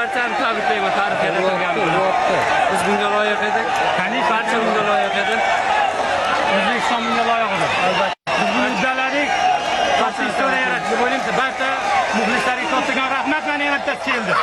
barchani tabriklayman tarixga yaratilgan. Biz bunga loyiq edik. Barcha bunga loyiq edi. O'zbekiston bunga loyiq edi. Albatta. Biz uddaladik. Tasvirlar yaratib bo'ling. Barcha muxlislarga kattakon rahmat va ne'matlar keldi.